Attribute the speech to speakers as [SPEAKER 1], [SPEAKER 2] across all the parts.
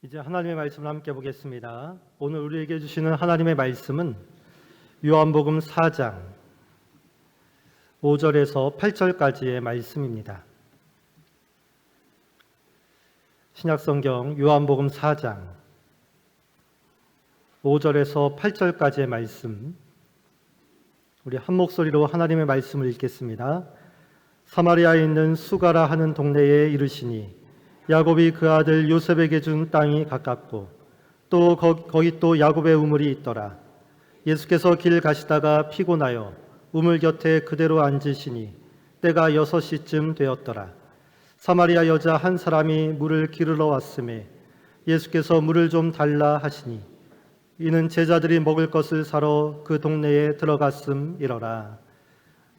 [SPEAKER 1] 이제 하나님의 말씀을 함께 보겠습니다. 오늘 우리에게 주시는 하나님의 말씀은 요한복음 4장 5절에서 8절까지의 말씀입니다. 신약성경 요한복음 4장 5절에서 8절까지의 말씀, 우리 한 목소리로 하나님의 말씀을 읽겠습니다. 사마리아에 있는 수가라 하는 동네에 이르시니 야곱이 그 아들 요셉에게 준 땅이 가깝고 또 거기 또 야곱의 우물이 있더라. 예수께서 길 가시다가 피곤하여 우물 곁에 그대로 앉으시니 때가 6시쯤 되었더라. 사마리아 여자 한 사람이 물을 기르러 왔음에 예수께서 물을 좀 달라 하시니 이는 제자들이 먹을 것을 사러 그 동네에 들어갔음이러라.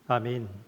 [SPEAKER 1] 아멘.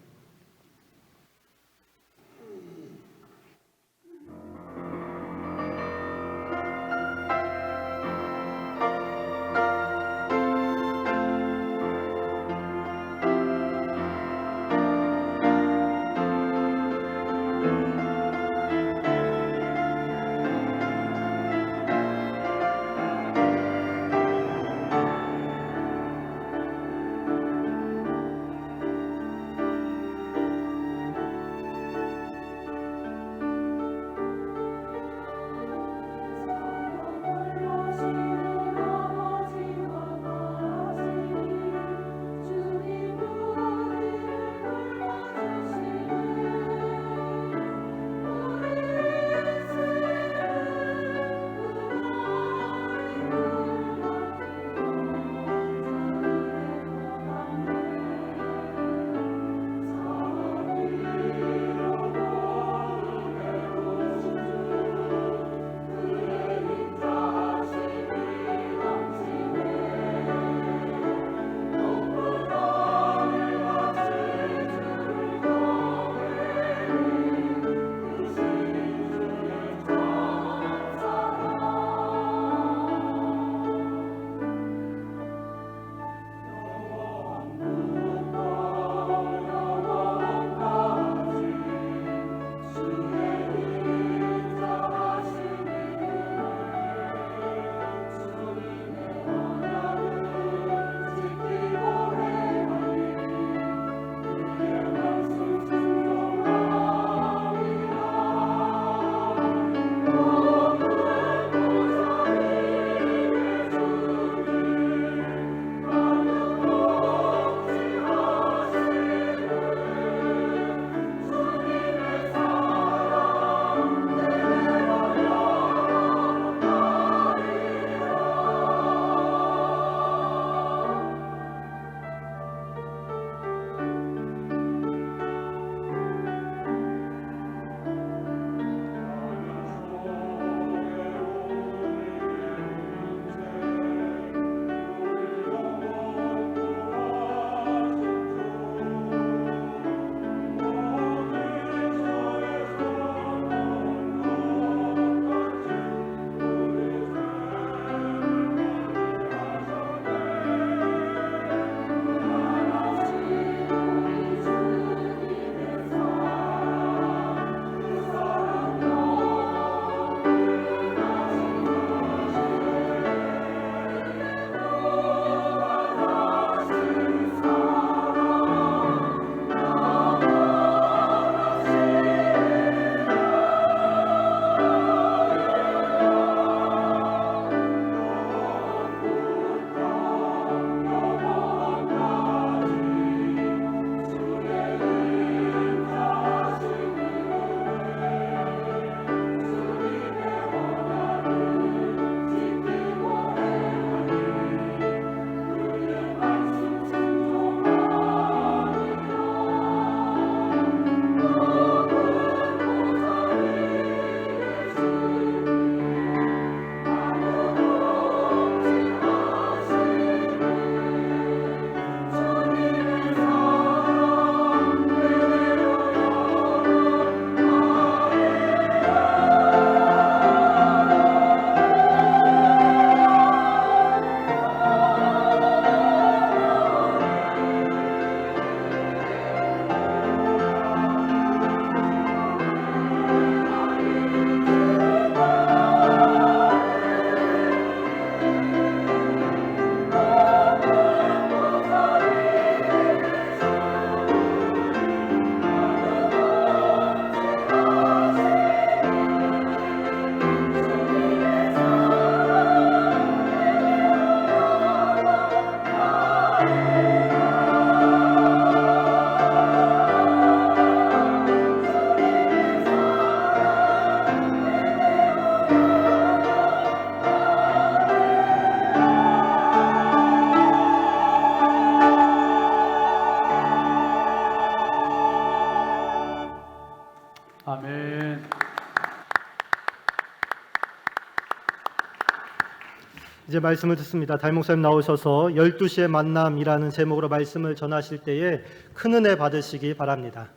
[SPEAKER 1] 이제 말씀을 듣습니다. 담임 목사님 나오셔서 12시의 만남이라는 제목으로 말씀을 전하실 때에 큰 은혜 받으시기 바랍니다.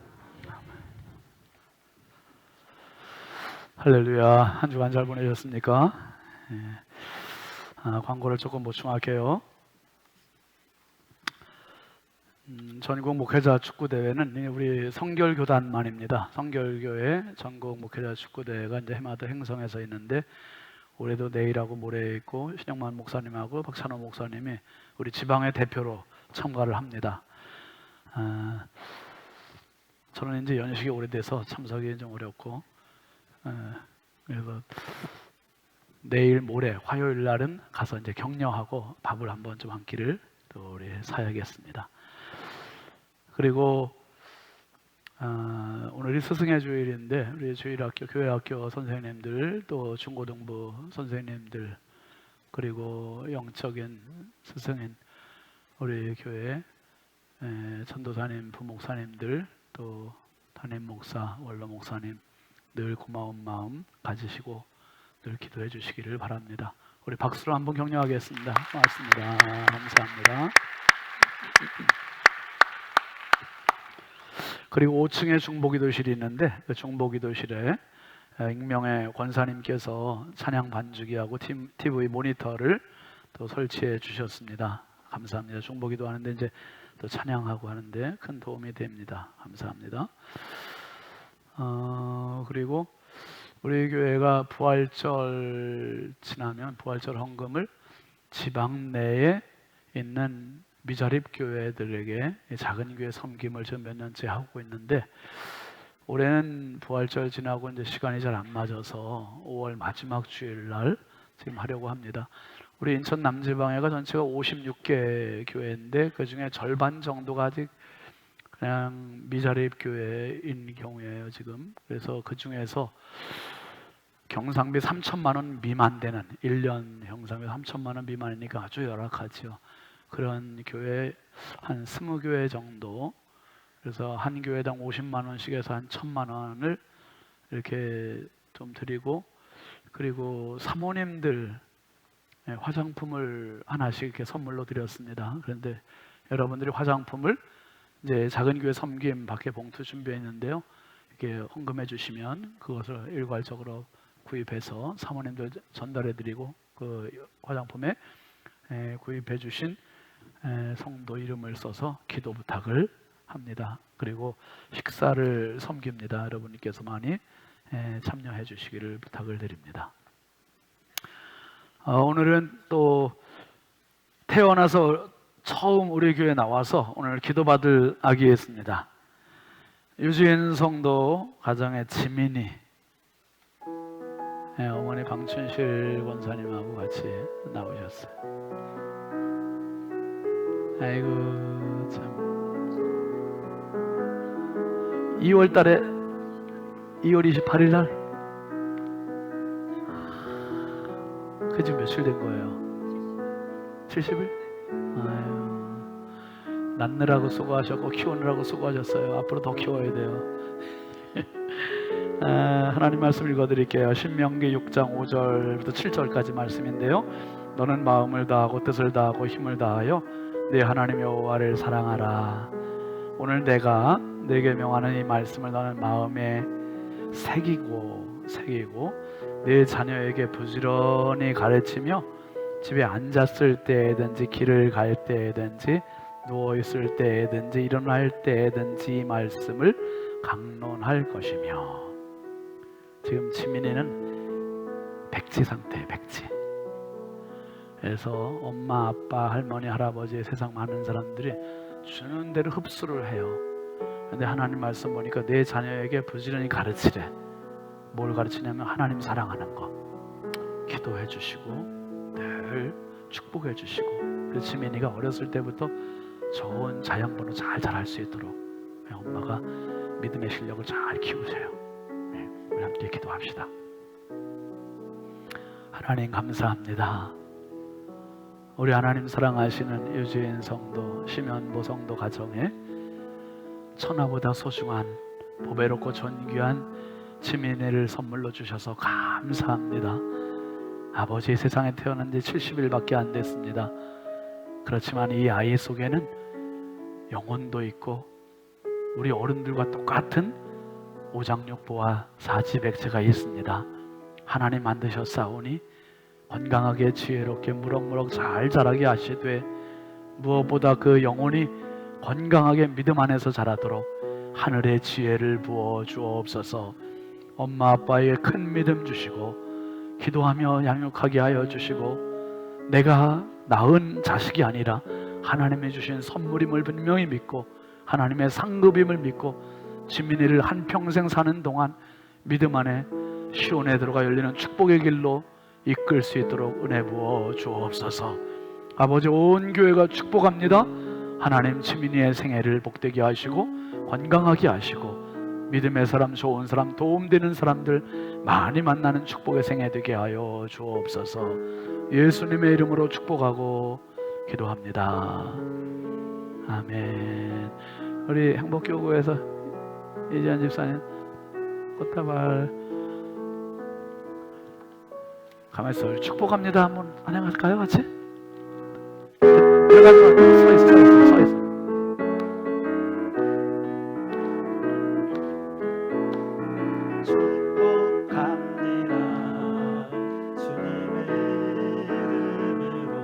[SPEAKER 2] 할렐루야. 한 주간 잘 보내셨습니까? 광고를 조금 보충할게요. 전국 목회자 축구대회는 우리 성결교단만입니다. 성결교회 전국 목회자 축구대회가 이제 해마다 행성에서 있는데 올해도 내일하고 모레 있고 신영만 목사님하고 박찬호 목사님이 우리 지방의 대표로 참가를 합니다. 저는 이제 연식이 오래돼서 참석이 좀 어렵고 그래서 내일 모레 화요일 날은 가서 이제 격려하고 밥을 한번 좀 한 끼를 또 우리 사야겠습니다. 그리고 오늘이 스승의 주일인데 우리 주일학교 교회학교 선생님들 또 중고등부 선생님들 그리고 영적인 스승인 우리 교회 전도사님 부목사님들 또 담임 목사 원로 목사님 늘 고마운 마음 가지시고 늘 기도해 주시기를 바랍니다. 우리 박수로 한번 격려하겠습니다. 고맙습니다. 감사합니다. 그리고 5층에 중보기도실이 있는데 그 중보기도실에 익명의 권사님께서 찬양 반주기하고 TV 모니터를 또 설치해 주셨습니다. 감사합니다. 중보기도 하는데 이제 또 찬양하고 하는데 큰 도움이 됩니다. 감사합니다. 그리고 우리 교회가 부활절 지나면 부활절 헌금을 지방 내에 있는 미자립 교회들에게 작은 교회 섬김을 좀 몇 년째 하고 있는데 올해는 부활절 지나고 이제 시간이 잘 안 맞아서 5월 마지막 주일 날 지금 하려고 합니다. 우리 인천 남지방회가 전체가 56개 교회인데 그 중에 절반 정도가 아직 그냥 미자립 교회인 경우예요 지금. 그래서 그 중에서 경상비 3천만 원 미만 되는 1년 형상비 3천만 원 미만이니까 아주 열악하죠. 그런 교회 한 20교회 정도, 그래서 한 교회당 50만 원씩 해서 한 1,000만 원을 이렇게 좀 드리고, 그리고 사모님들 화장품을 하나씩 이렇게 선물로 드렸습니다. 그런데 여러분들이 화장품을 이제 작은 교회 섬김 밖에 봉투 준비했는데요. 이렇게 헌금해 주시면 그것을 일괄적으로 구입해서 사모님들 전달해 드리고 그 화장품에 구입해 주신 성도 이름을 써서 기도 부탁을 합니다. 그리고 식사를 섬깁니다. 여러분께서 많이 참여해 주시기를 부탁을 드립니다. 오늘은 또 태어나서 처음 우리 교회에 나와서 오늘 기도받을 아기 있습니다. 유진 성도 가정의 지민이 어머니 방춘실 권사님하고 같이 나오셨어요. 아이고 참 2월 달에 2월 28일 날 그지 며칠 된 거예요? 70일? 아유, 낳느라고 수고하셨고 키우느라고 수고하셨어요. 앞으로 더 키워야 돼요. 하나님 말씀 읽어드릴게요. 신명기 6장 5절부터 7절까지 말씀인데요. 너는 마음을 다하고 뜻을 다하고 힘을 다하여 네 하나님 여호와를 사랑하라. 오늘 내가 네게 명하는 이 말씀을 너는 마음에 새기고 네 자녀에게 부지런히 가르치며 집에 앉았을 때든지 길을 갈 때든지 누워있을 때든지 일어날 때든지 이 말씀을 강론할 것이며. 지금 지민이는 백지 상태예요. 백지. 그래서 엄마, 아빠, 할머니, 할아버지 세상 많은 사람들이 주는 대로 흡수를 해요. 그런데 하나님 말씀 보니까 내 자녀에게 부지런히 가르치래. 뭘 가르치냐면 하나님 사랑하는 거 기도해 주시고 늘 축복해 주시고, 그래서 지민이가 어렸을 때부터 좋은 자양분으로 잘 자랄 수 있도록 엄마가 믿음의 실력을 잘 키우세요. 우리 함께 기도합시다. 하나님 감사합니다. 우리 하나님 사랑하시는 유지인 성도, 심연보 성도 가정에 천하보다 소중한 보배롭고 존귀한 지민이를 선물로 주셔서 감사합니다. 아버지 세상에 태어난 지 70일밖에 안 됐습니다. 그렇지만 이 아이 속에는 영혼도 있고 우리 어른들과 똑같은 오장육부와 사지백체가 있습니다. 하나님 만드셨사오니 건강하게 지혜롭게 무럭무럭 잘 자라게 하시되 무엇보다 그 영혼이 건강하게 믿음 안에서 자라도록 하늘의 지혜를 부어 주옵소서. 엄마 아빠의 큰 믿음 주시고 기도하며 양육하게 하여 주시고 내가 낳은 자식이 아니라 하나님이 주신 선물임을 분명히 믿고 하나님의 상급임을 믿고 지민이를 한평생 사는 동안 믿음 안에 시온에 들어가 열리는 축복의 길로 이끌 수 있도록 은혜 부어 주옵소서. 아버지 온 교회가 축복합니다. 하나님 지민이의 생애를 복되게 하시고 건강하게 하시고 믿음의 사람, 좋은 사람, 도움되는 사람들 많이 만나는 축복의 생애 되게 하여 주옵소서. 예수님의 이름으로 축복하고 기도합니다. 아멘. 우리 행복교구에서 이지한 집사님 꽃다발 가만있어. 축복합니다. 한번 안녕할까요 같이? 들어가지 말고 서 있어.
[SPEAKER 1] 축복합니다. 주님의 이름으로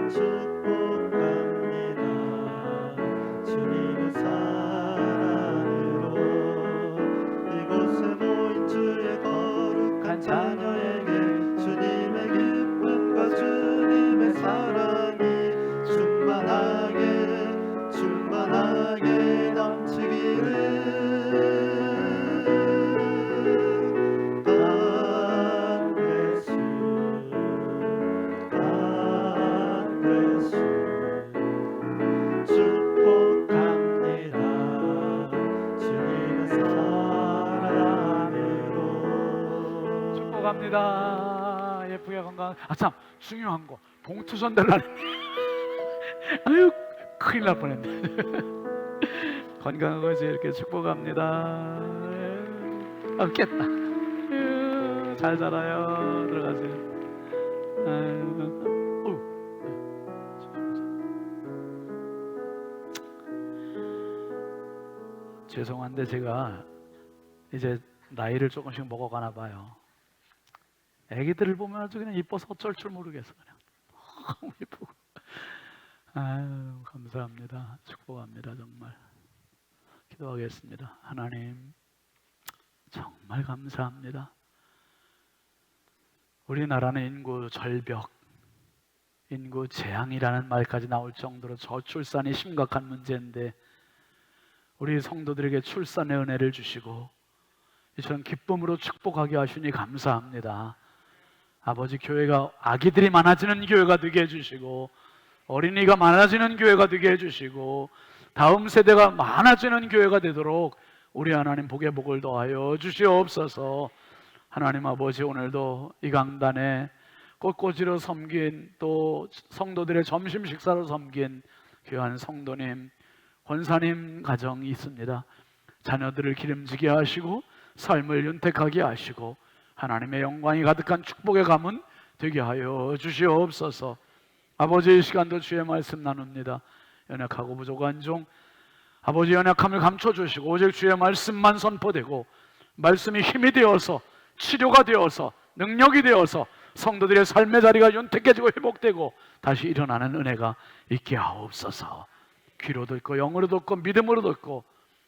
[SPEAKER 1] 축복합니다. 주님의 사랑으로 이곳에 모인 주의 거룩한 자녀에게 주님의 기쁨과 주님의 사랑이 충만하게 넘치기를. 축복합니다. 주님의 사랑으로.
[SPEAKER 2] 축복합니다. 예쁘게 건강. 참 중요한 거 봉투 전달하는. 아유 큰일 날 뻔했네. 건강하고 이렇게 축복합니다. 깼다. 잘 자라요. 들어가세요. 죄송한데 제가 이제 나이를 조금씩 먹어가나 봐요. 애기들을 보면 아주 그냥 이뻐서 어쩔 줄 모르겠어. 그냥 너무 이쁘고. 아유 감사합니다. 축복합니다. 정말 기도하겠습니다. 하나님 정말 감사합니다. 우리나라는 인구 절벽, 인구 재앙이라는 말까지 나올 정도로 저출산이 심각한 문제인데 우리 성도들에게 출산의 은혜를 주시고 이처럼 기쁨으로 축복하게 하시니 감사합니다. 아버지 교회가 아기들이 많아지는 교회가 되게 해주시고 어린이가 많아지는 교회가 되게 해주시고 다음 세대가 많아지는 교회가 되도록 우리 하나님 복의 복을 더하여 주시옵소서. 하나님 아버지 오늘도 이 강단에 꽃꽂이로 섬긴 또 성도들의 점심 식사로 섬긴 귀한 성도님 권사님 가정이 있습니다. 자녀들을 기름지게 하시고 삶을 윤택하게 하시고 하나님의 영광이 가득한 축복의 가문 되게 하여 주시옵소서. 아버지 이 시간도 주의 말씀 나눕니다. 연약하고 부족한 종 아버지 연약함을 감춰주시고 오직 주의 말씀만 선포되고 말씀이 힘이 되어서 치료가 되어서 능력이 되어서 성도들의 삶의 자리가 윤택해지고 회복되고 다시 일어나는 은혜가 있게 하옵소서. 귀로 듣고 영으로 듣고 믿음으로 듣고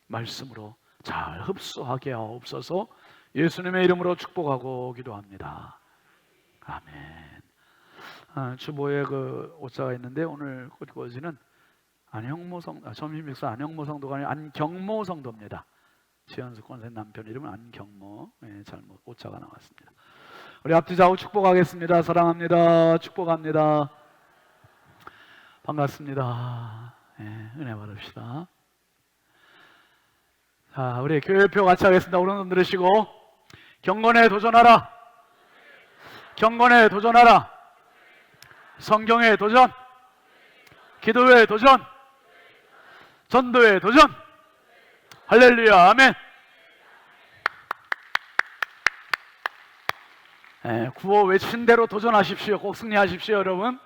[SPEAKER 2] 말씀으로 잘 흡수하게 하옵소서. 예수님의 이름으로 축복하고 기도합니다. 아멘. 주보에 그 오자가 있는데 오늘 꽃꽂이는 안형모 점심 식사 안형모 성도가 아니라 안경모 성도입니다. 지현수 권사님 남편 이름은 안경모. 잘못 오자가 나왔습니다. 우리 앞뒤 좌우 축복하겠습니다. 사랑합니다. 축복합니다. 반갑습니다. 은혜 받읍시다. 자, 우리 교회표 같이 하겠습니다. 오른손 들으시고 경건에 도전하라. 경건에 도전하라. 성경에 도전. 기도에 도전. 전도에 도전. 할렐루야. 아멘. 구호 외친 대로 도전하십시오. 꼭 승리하십시오, 여러분.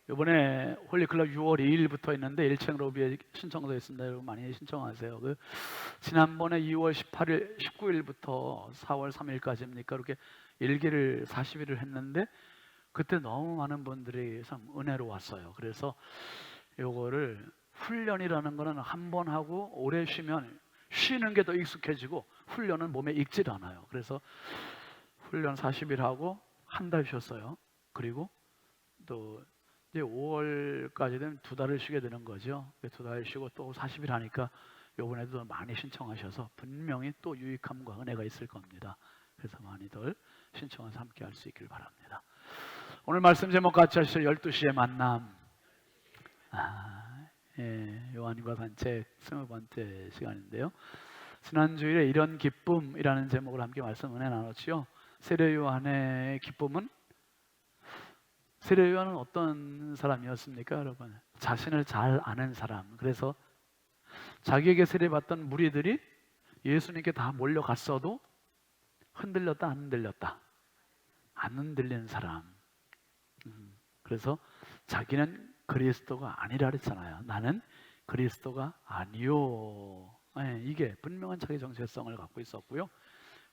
[SPEAKER 2] 이번에 홀리클럽 6월 2일부터 있는데 1층 로비에 신청도 있습니다. 여러분 많이 신청하세요. 지난번에 2월 18일, 19일부터 4월 3일까지입니까? 그렇게 일기를 40일을 했는데 그때 너무 많은 분들이 참 은혜로 왔어요. 그래서 요거를 훈련이라는 거는 한 번 하고 오래 쉬면 쉬는 게 더 익숙해지고 훈련은 몸에 익질 않아요. 그래서 훈련 40일 하고 한 달 쉬었어요. 그리고 또 이제 5월까지 되면 2달을 쉬게 되는 거죠. 2달 쉬고 또 40일 하니까 요번에도 많이 신청하셔서 분명히 또 유익함과 은혜가 있을 겁니다. 그래서 많이들 신청해서 함께 할 수 있길 바랍니다. 오늘 말씀 제목 같이 하실 12시의 만남. 요한과 산책 20번째 시간인데요. 지난 주일에 이런 기쁨이라는 제목으로 함께 말씀 은혜 나눴지요. 세례 요한의 기쁨은, 세례 요한은 어떤 사람이었습니까, 여러분? 자신을 잘 아는 사람. 그래서 자기에게 세례받던 무리들이 예수님께 다 몰려갔어도 흔들렸다 안 흔들렸다? 안 흔들리는 사람. 그래서 자기는 그리스도가 아니라 그랬잖아요. 나는 그리스도가 아니요. 이게 분명한 자기 정체성을 갖고 있었고요.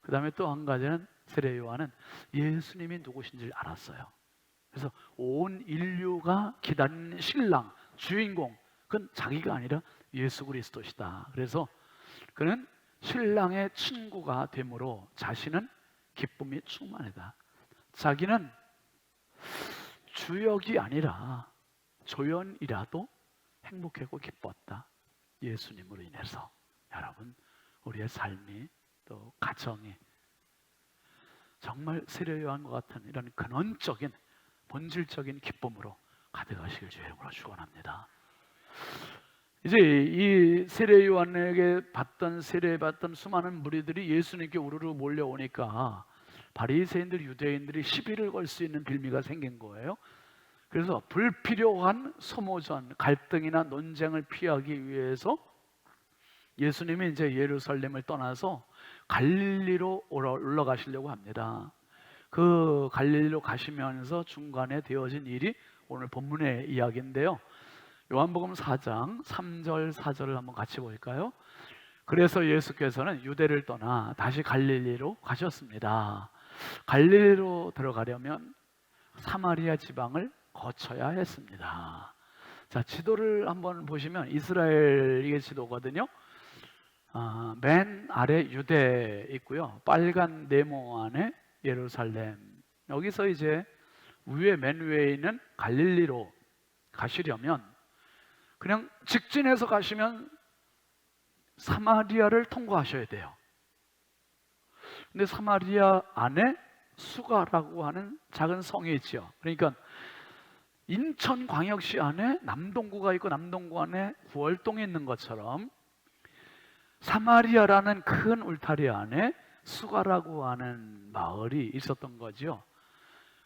[SPEAKER 2] 그 다음에 또 한 가지는 세례 요한은 예수님이 누구신지를 알았어요. 그래서 온 인류가 기다리는 신랑, 주인공, 그건 자기가 아니라 예수 그리스도시다. 그래서 그는 신랑의 친구가 되므로 자신은 기쁨이 충만하다. 자기는 주역이 아니라 조연이라도 행복하고 기뻤다. 예수님으로 인해서. 여러분, 우리의 삶이 또 가정이 정말 세례 요한과 같은 이런 근원적인 본질적인 기쁨으로 가득하시길 주의 이름으로 축원합니다. 이제 이 세례 요한에게 세례받던 수많은 무리들이 예수님께 우르르 몰려오니까 바리새인들, 유대인들이 시비를 걸 수 있는 빌미가 생긴 거예요. 그래서 불필요한 소모전, 갈등이나 논쟁을 피하기 위해서 예수님이 이제 예루살렘을 떠나서 갈릴리로 올라가시려고 합니다. 그 갈릴리로 가시면서 중간에 되어진 일이 오늘 본문의 이야기인데요. 요한복음 4장 3절 4절을 한번 같이 볼까요? 그래서 예수께서는 유대를 떠나 다시 갈릴리로 가셨습니다. 갈릴리로 들어가려면 사마리아 지방을 거쳐야 했습니다. 자, 지도를 한번 보시면 이스라엘의 지도거든요. 맨 아래 유대 있고요. 빨간 네모 안에 예루살렘. 여기서 이제 맨 위에 있는 갈릴리로 가시려면 그냥 직진해서 가시면 사마리아를 통과하셔야 돼요. 근데 사마리아 안에 수가라고 하는 작은 성이 있죠. 그러니까 인천광역시 안에 남동구가 있고 남동구 안에 구월동이 있는 것처럼 사마리아라는 큰 울타리 안에 수가라고 하는 마을이 있었던 거죠.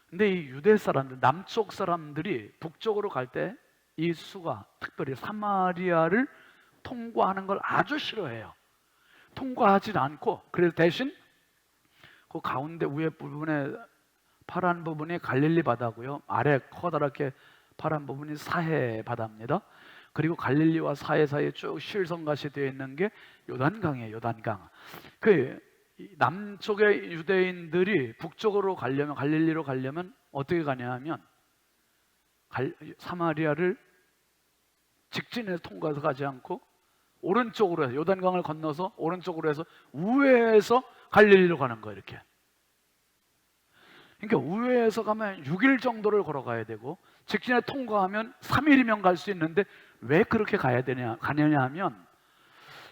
[SPEAKER 2] 근데 이 유대 사람들, 남쪽 사람들이 북쪽으로 갈 때 이 수가, 특별히 사마리아를 통과하는 걸 아주 싫어해요. 통과하지 않고, 그래서 대신 그 가운데 위에 부분에 파란 부분이 갈릴리 바다고요. 아래 커다랗게 파란 부분이 사해 바다입니다. 그리고 갈릴리와 사해 사이에 쭉 실성같이 되어 있는 게 요단강이에요. 요단강. 그 남쪽의 유대인들이 북쪽으로 가려면, 갈릴리로 가려면 어떻게 가냐 하면 사마리아를 직진해서 통과해서 가지 않고 오른쪽으로 해서, 요단강을 건너서 오른쪽으로 해서 우회해서 갈릴리로 가는 거예요. 이렇게. 그러니까 우회해서 가면 6일 정도를 걸어가야 되고 직진에 통과하면 3일이면 갈 수 있는데 왜 그렇게 가느냐 하면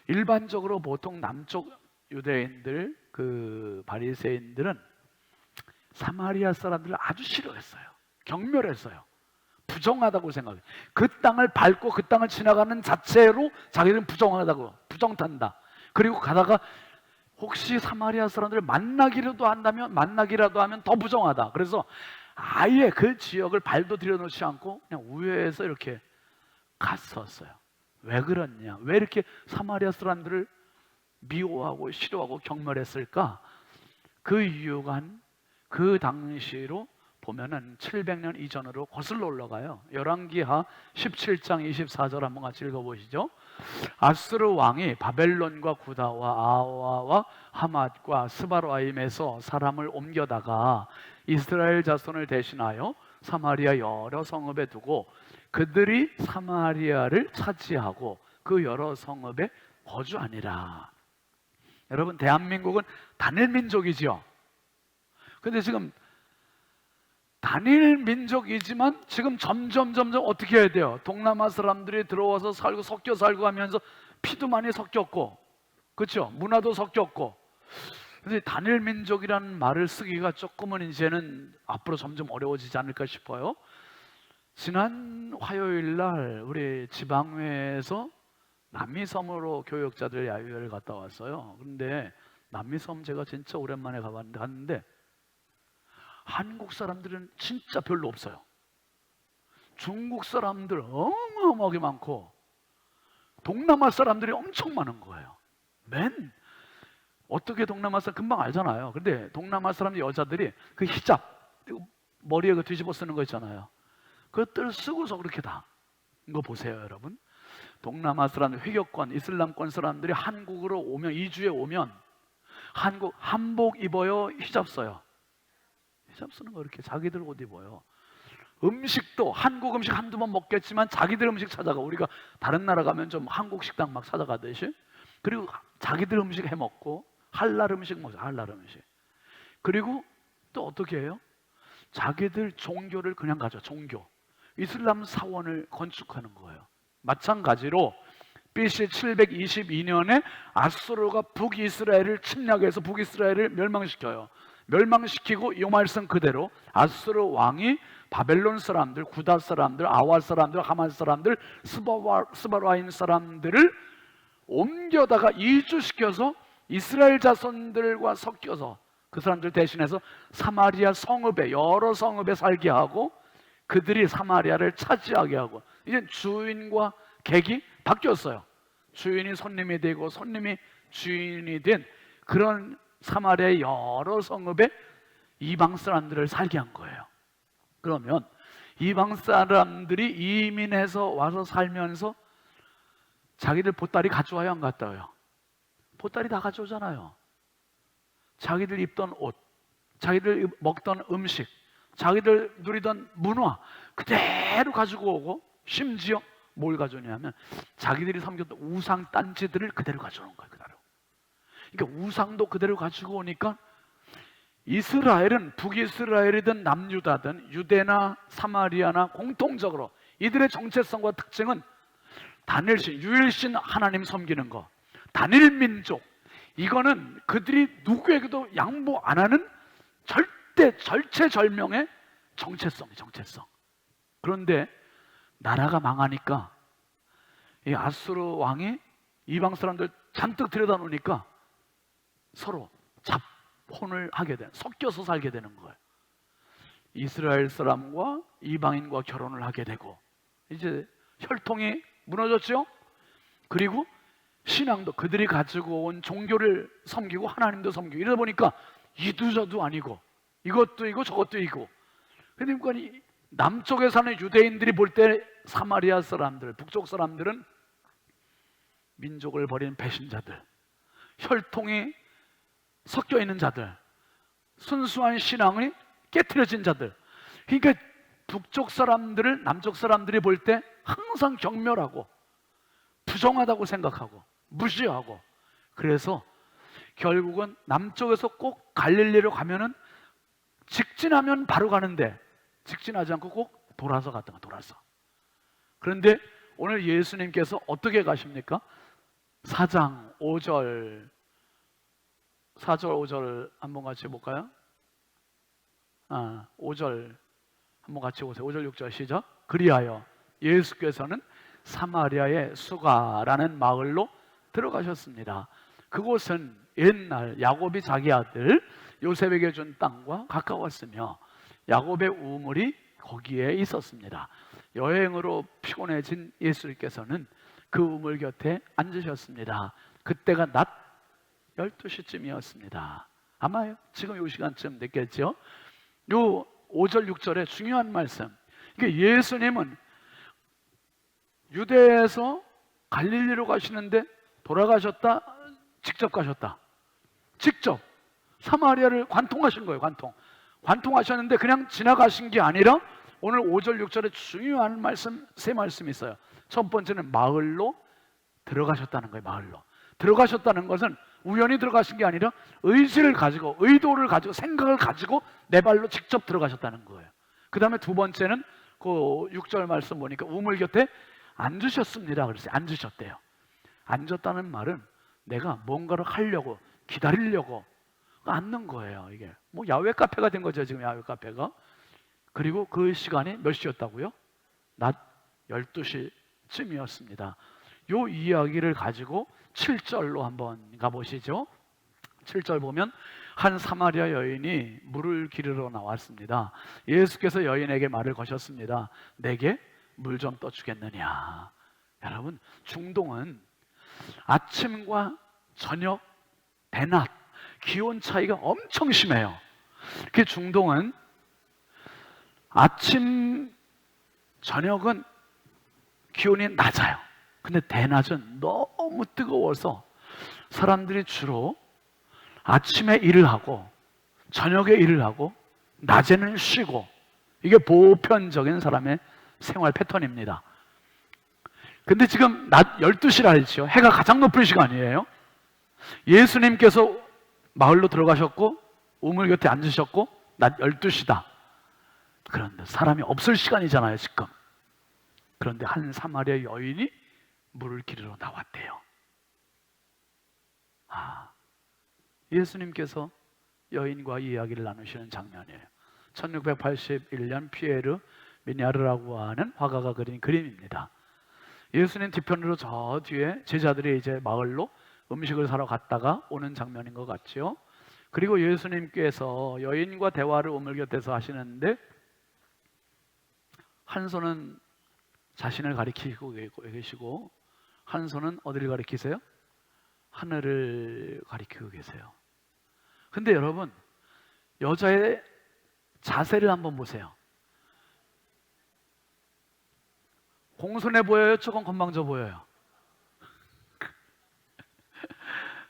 [SPEAKER 2] 일반적으로 보통 남쪽 유대인들, 그 바리새인들은 사마리아 사람들을 아주 싫어했어요. 경멸했어요. 부정하다고 생각해요. 그 땅을 밟고 그 땅을 지나가는 자체로 자기는 부정하다고, 부정탄다. 그리고 가다가 혹시 사마리아 사람들을 만나기라도 하면 더 부정하다. 그래서 아예 그 지역을 발도 들여놓지 않고 그냥 우회해서 이렇게 갔었어요. 왜 그랬냐? 왜 이렇게 사마리아 사람들을 미워하고 싫어하고 경멸했을까? 그 이유가 그 당시로 보면은 700년 이전으로 거슬러 올라가요. 열왕기하 17장 24절 한번 같이 읽어보시죠. 아스르 왕이 바벨론과 구다와 아와와 하맛과 스바르아임에서 사람을 옮겨다가 이스라엘 자손을 대신하여 사마리아 여러 성읍에 두고 그들이 사마리아를 차지하고 그 여러 성읍에 거주하니라. 여러분, 대한민국은 단일 민족이지요. 근데 지금 단일 민족이지만 지금 점점 어떻게 해야 돼요? 동남아 사람들이 들어와서 살고 섞여 살고 하면서 피도 많이 섞였고, 그렇죠? 문화도 섞였고. 근데 단일 민족이라는 말을 쓰기가 조금은 이제는 앞으로 점점 어려워지지 않을까 싶어요. 지난 화요일 날 우리 지방회에서 남미섬으로 교역자들 야유회를 갔다 왔어요. 그런데 남미섬 제가 진짜 오랜만에 갔는데 한국 사람들은 진짜 별로 없어요. 중국 사람들 어마어마하게 많고 동남아 사람들이 엄청 많은 거예요. 어떻게 동남아 사람 금방 알잖아요. 근데 동남아 사람 여자들이 그 히잡 머리에 그 뒤집어 쓰는 거 있잖아요. 그것들을 쓰고서 그렇게 다 이거 보세요, 여러분. 동남아 사람, 회교권, 이슬람권 사람들이 한국으로 오면, 이주에 오면 한국 한복 입어요, 히잡 써요. 히잡 쓰는 거 이렇게 자기들 옷 입어요. 음식도 한국 음식 한두 번 먹겠지만 자기들 음식 찾아가. 우리가 다른 나라 가면 좀 한국 식당 막 찾아가듯이. 그리고 자기들 음식 해 먹고 할랄 음식 먹죠. 할랄 음식. 그리고 또 어떻게 해요? 자기들 종교를 그냥 가져. 종교. 이슬람 사원을 건축하는 거예요. 마찬가지로 BC 722년에 아수르가 북이스라엘을 침략해서 북이스라엘을 멸망시켜요. 멸망시키고 이 말씀 그대로 아수르 왕이 바벨론 사람들, 구다 사람들, 아와 사람들, 하만 사람들, 스바라인 사람들을 옮겨다가 이주시켜서 이스라엘 자손들과 섞여서 그 사람들 대신해서 사마리아 성읍에, 여러 성읍에 살게 하고 그들이 사마리아를 차지하게 하고, 이제 주인과 객이 바뀌었어요. 주인이 손님이 되고 손님이 주인이 된 그런 사마리아의 여러 성읍에 이방 사람들을 살게 한 거예요. 그러면 이방 사람들이 이민해서 와서 살면서 자기들 보따리 가져와요, 안 갔다 와요? 보따리 다 가져오잖아요. 자기들 입던 옷, 자기들 먹던 음식, 자기들 누리던 문화 그대로 가지고 오고, 심지어 뭘 가져오냐면 자기들이 섬겼던 우상 딴지들을 그대로 가져오는 거예요. 그대로. 그러니까 우상도 그대로 가지고 오니까 이스라엘은 북이스라엘이든 남유다든 유대나 사마리아나 공통적으로 이들의 정체성과 특징은 단일신, 유일신 하나님 섬기는 거, 단일 민족. 이거는 그들이 누구에게도 양보 안 하는 절체절명의 정체성이 정체성. 그런데 나라가 망하니까 이 아수르 왕이 이방 사람들 잔뜩 들여다 놓으니까 서로 혼을 하게 되는, 섞여서 살게 되는 거예요. 이스라엘 사람과 이방인과 결혼을 하게 되고 이제 혈통이 무너졌죠. 그리고 신앙도 그들이 가지고 온 종교를 섬기고 하나님도 섬기고, 이러다 보니까 이두저도 아니고 이것도 이고 저것도 이고. 그러니까 남쪽에 사는 유대인들이 볼 때 사마리아 사람들, 북쪽 사람들은 민족을 버린 배신자들, 혈통이 섞여 있는 자들, 순수한 신앙이 깨트려진 자들. 그러니까 북쪽 사람들을 남쪽 사람들이 볼 때 항상 경멸하고 부정하다고 생각하고 무시하고, 그래서 결국은 남쪽에서 꼭 갈릴리로 가면은 직진하면 바로 가는데 직진하지 않고 꼭 돌아서 갔다가 돌아서. 그런데 오늘 예수님께서 어떻게 가십니까? 4장 5절 5절 한번 같이 볼까요? 5절 한번 같이 보세요. 5절 6절 시작. 그리하여 예수께서는 사마리아의 수가라는 마을로 들어가셨습니다. 그곳은 옛날 야곱이 자기 아들 요셉에게 준 땅과 가까웠으며 야곱의 우물이 거기에 있었습니다. 여행으로 피곤해진 예수께서는 그 우물 곁에 앉으셨습니다. 그때가 낮 12시쯤이었습니다. 아마 지금 이 시간쯤 됐겠죠. 요 5절 6절에 중요한 말씀. 그러니까 예수님은 유대에서 갈릴리로 가시는데 돌아가셨다, 직접 가셨다. 직접 사마리아를 관통하신 거예요. 관통하셨는데 그냥 지나가신 게 아니라 오늘 5절 6절에 중요한 말씀, 세 말씀이 있어요. 첫 번째는 마을로 들어가셨다는 거예요. 마을로 들어가셨다는 것은 우연히 들어가신 게 아니라 의지를 가지고, 의도를 가지고, 생각을 가지고 내 발로 직접 들어가셨다는 거예요. 그 다음에 두 번째는 그 6절 말씀 보니까 우물 곁에 앉으셨습니다 그랬어요. 앉으셨대요. 앉았다는 말은 내가 뭔가를 하려고, 기다리려고 앉는 거예요. 이게 뭐 야외 카페가 된 거죠. 지금 야외 카페가. 그리고 그 시간이 몇 시였다고요? 낮 12시쯤이었습니다. 요 이야기를 가지고 7절로 한번 가보시죠. 7절 보면 한 사마리아 여인이 물을 기르러 나왔습니다. 예수께서 여인에게 말을 거셨습니다. 내게 물 좀 떠주겠느냐. 여러분, 중동은 아침과 저녁, 대낮 기온 차이가 엄청 심해요. 그 중동은 아침, 저녁은 기온이 낮아요. 근데 대낮은 너무 뜨거워서 사람들이 주로 아침에 일을 하고 저녁에 일을 하고 낮에는 쉬고, 이게 보편적인 사람의 생활 패턴입니다. 근데 지금 낮 12시라 했죠. 해가 가장 높은 시간이에요. 예수님께서 마을로 들어가셨고 우물 곁에 앉으셨고 낮 12시다. 그런데 사람이 없을 시간이잖아요 지금. 그런데 한 사마리아 여인이 물을 기르러 나왔대요. 예수님께서 여인과 이야기를 나누시는 장면이에요. 1681년 피에르 미냐르라고 하는 화가가 그린 그림입니다. 예수님 뒤편으로 저 뒤에 제자들이 이제 마을로 음식을 사러 갔다가 오는 장면인 것 같죠. 그리고 예수님께서 여인과 대화를 우물 곁에서 하시는데 한 손은 자신을 가리키고 계시고 한 손은 어디를 가리키세요? 하늘을 가리키고 계세요. 근데 여러분, 여자의 자세를 한번 보세요. 공손해 보여요? 조금 건방져 보여요?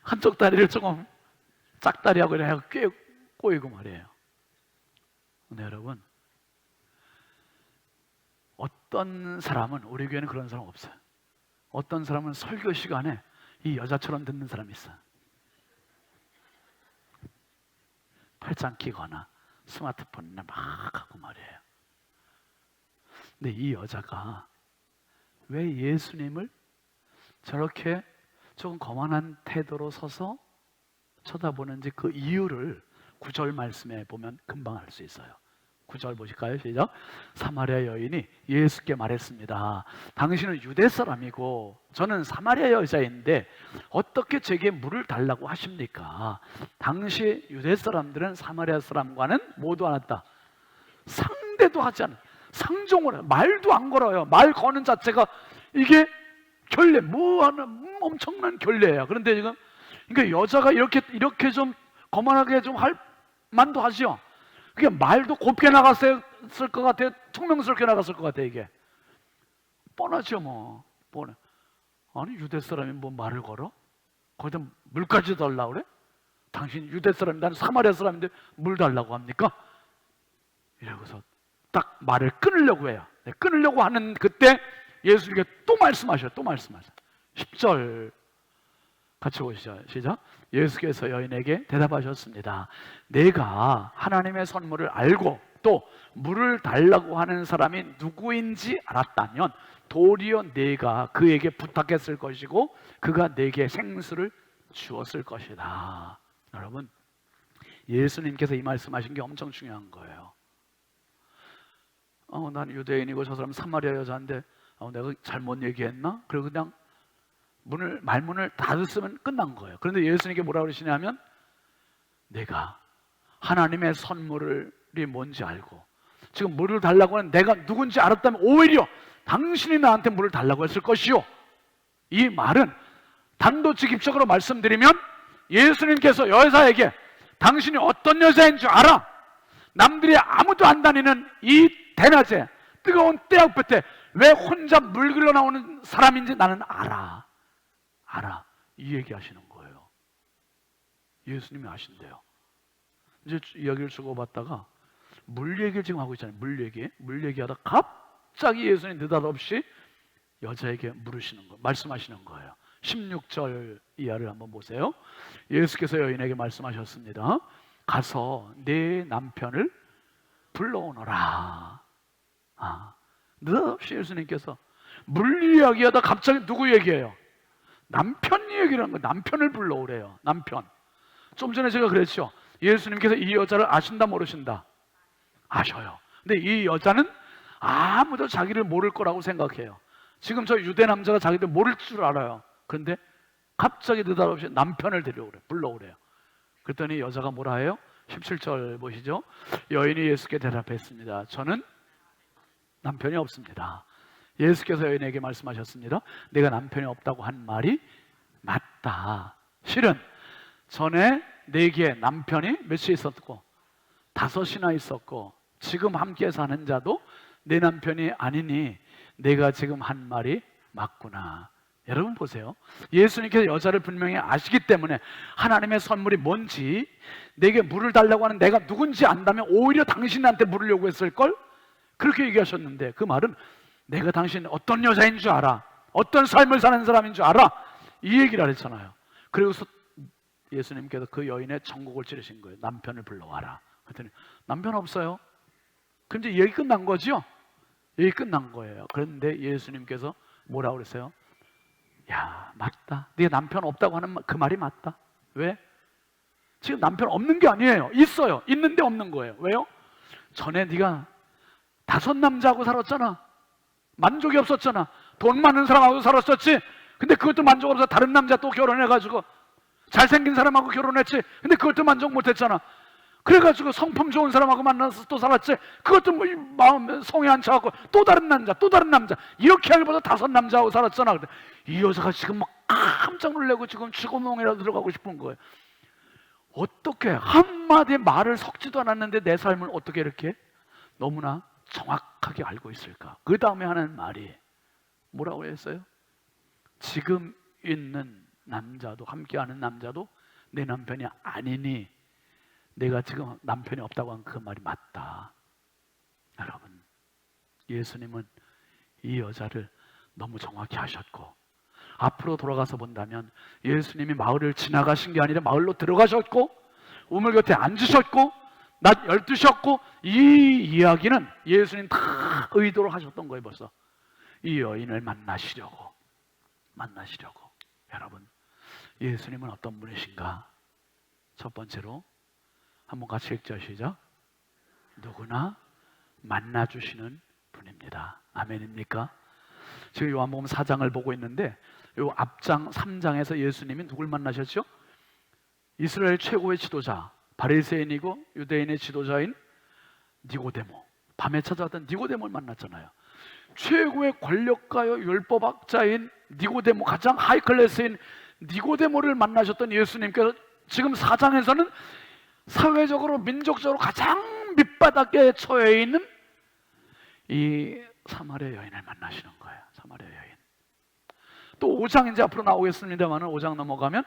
[SPEAKER 2] 한쪽 다리를 조금 짝다리하고 이렇게 꼬이고 말이에요. 근데 여러분, 어떤 사람은, 우리 교회는 그런 사람 없어요. 어떤 사람은 설교 시간에 이 여자처럼 듣는 사람이 있어요. 팔짱 끼거나 스마트폰이나 막 하고 말이에요. 근데 이 여자가 왜 예수님을 저렇게 조금 거만한 태도로 서서 쳐다보는지 그 이유를 9절 말씀에 보면 금방 알 수 있어요. 9절 보실까요? 시작. 사마리아 여인이 예수께 말했습니다. 당신은 유대 사람이고 저는 사마리아 여자인데 어떻게 제게 물을 달라고 하십니까? 당시 유대 사람들은 사마리아 사람과는 모두 않았다. 상대도 하지 않아요. 상종을 해요. 말도 안 걸어요. 말 거는 자체가 이게 결례, 뭐하는 엄청난 결례예요. 그런데 지금 그러니까 여자가 이렇게 좀 거만하게 좀 할 만도 하죠. 그게 말도 곱게 나갔을 것 같아요. 총명스럽게 나갔을 것 같아요. 이게 뻔하죠, 뭐. 뻔해. 아니 유대 사람이 뭐 말을 걸어? 거기다 물까지 달라고 그래? 당신 유대 사람이, 나는 사마리아 사람인데 물 달라고 합니까? 이러고서 딱 말을 끊으려고 해요. 끊으려고 하는 그때 예수님께 또 말씀하셔요. 10절 같이 보시죠. 시작. 예수께서 여인에게 대답하셨습니다. 내가 하나님의 선물을 알고 또 물을 달라고 하는 사람이 누구인지 알았다면 도리어 내가 그에게 부탁했을 것이고 그가 내게 생수를 주었을 것이다. 여러분, 예수님께서 이 말씀하신 게 엄청 중요한 거예요. 난 유대인이고 저 사람 사마리아 여자인데 내가 잘못 얘기했나? 그리고 그냥 말문을 닫았으면 끝난 거예요. 그런데 예수님께 뭐라 그러시냐면 내가 하나님의 선물이 뭔지 알고 지금 물을 달라고 하는 내가 누군지 알았다면 오히려 당신이 나한테 물을 달라고 했을 것이요. 이 말은 단도직입적으로 말씀드리면 예수님께서 여자에게 당신이 어떤 여자인 줄 알아. 남들이 아무도 안 다니는 이 대낮에 뜨거운 떼약볕에 왜 혼자 물 길러 나오는 사람인지 나는 알아. 이 얘기 하시는 거예요. 예수님이 아신대요. 이제 이야기를 주고받다가 물 얘기를 지금 하고 있잖아요. 물 얘기하다 갑자기 예수님 느닷없이 여자에게 물으시는 거, 말씀하시는 거예요. 16절 이하를 한번 보세요. 예수께서 여인에게 말씀하셨습니다. 가서 내 남편을 불러오너라. 느닷없이 예수님께서 물 이야기하다 갑자기 누구 얘기해요? 남편 얘기를 한 거예요. 남편을 불러오래요. 남편. 좀 전에 제가 그랬죠. 예수님께서 이 여자를 아신다 모르신다? 아셔요. 근데 이 여자는 아무도 자기를 모를 거라고 생각해요. 지금 저 유대 남자가 자기들 모를 줄 알아요. 그런데 갑자기 느닷없이 남편을 데려오래, 불러오래요. 그랬더니 여자가 뭐라 해요? 17절 보시죠. 여인이 예수께 대답했습니다. 저는 남편이 없습니다. 예수께서 여인에게 말씀하셨습니다. 내가 남편이 없다고 한 말이 맞다. 실은 전에 네게 남편이 몇이 있었고 5이나 있었고 지금 함께 사는 자도 내 남편이 아니니 내가 지금 한 말이 맞구나. 여러분 보세요. 예수님께서 여자를 분명히 아시기 때문에 하나님의 선물이 뭔지, 내게 물을 달라고 하는 내가 누군지 안다면 오히려 당신한테 물을 요구했을걸? 그렇게 얘기하셨는데 그 말은 내가 당신 어떤 여자인 줄 알아, 어떤 삶을 사는 사람인 줄 알아, 이 얘기를 하랬잖아요. 그리고서 예수님께서 그 여인의 전곡을 찌르신 거예요. 남편을 불러와라. 그랬더니 남편 없어요. 그럼 이제 얘기 끝난 거죠? 얘기 끝난 거예요. 그런데 예수님께서 뭐라고 그랬어요? 야, 맞다. 네가 남편 없다고 하는 그 말이 맞다. 왜? 지금 남편 없는 게 아니에요. 있어요. 있는데 없는 거예요. 왜요? 전에 네가 5 남자하고 살았잖아. 만족이 없었잖아. 돈 많은 사람하고 살았었지. 근데 그것도 만족 없어서 다른 남자 또 결혼해가지고 잘생긴 사람하고 결혼했지. 근데 그것도 만족 못했잖아. 그래가지고 성품 좋은 사람하고 만나서 또 살았지. 그것도 뭐 마음 성에 안 차갖고 또 다른 남자 이렇게 하기보다 5 남자하고 살았잖아. 근데 이 여자가 지금 막 깜짝 놀라고 지금 죽어몽이라도 들어가고 싶은 거예요. 어떻게 한마디 말을 섞지도 않았는데 내 삶을 어떻게 이렇게 너무나 정확하게 알고 있을까? 그 다음에 하는 말이 뭐라고 했어요? 지금 있는 남자도, 함께하는 남자도 내 남편이 아니니 내가 지금 남편이 없다고 한 그 말이 맞다. 여러분, 예수님은 이 여자를 너무 정확히 아셨고, 앞으로 돌아가서 본다면 예수님이 마을을 지나가신 게 아니라 마을로 들어가셨고 우물 곁에 앉으셨고 낮 12시였고 이 이야기는 예수님 다 의도로 하셨던 거예요. 벌써 이 여인을 만나시려고. 여러분, 예수님은 어떤 분이신가? 첫 번째로 한번 같이 읽죠. 시작. 누구나 만나주시는 분입니다. 아멘입니까? 지금 요한복음 4장을 보고 있는데 요 앞장 3장에서 예수님이 누굴 만나셨죠? 이스라엘 최고의 지도자, 바리새인이고 유대인의 지도자인 니고데모, 밤에 찾아왔던 니고데모를 만났잖아요. 최고의 권력가요 율법학자인 니고데모, 가장 하이클래스인 니고데모를 만나셨던 예수님께서 지금 4장에서는 사회적으로 민족적으로 가장 밑바닥에 처해 있는 이 사마리아 여인을 만나시는 거예요. 사마리아 여인. 또 5장 이제 앞으로 나오겠습니다만 5장 넘어가면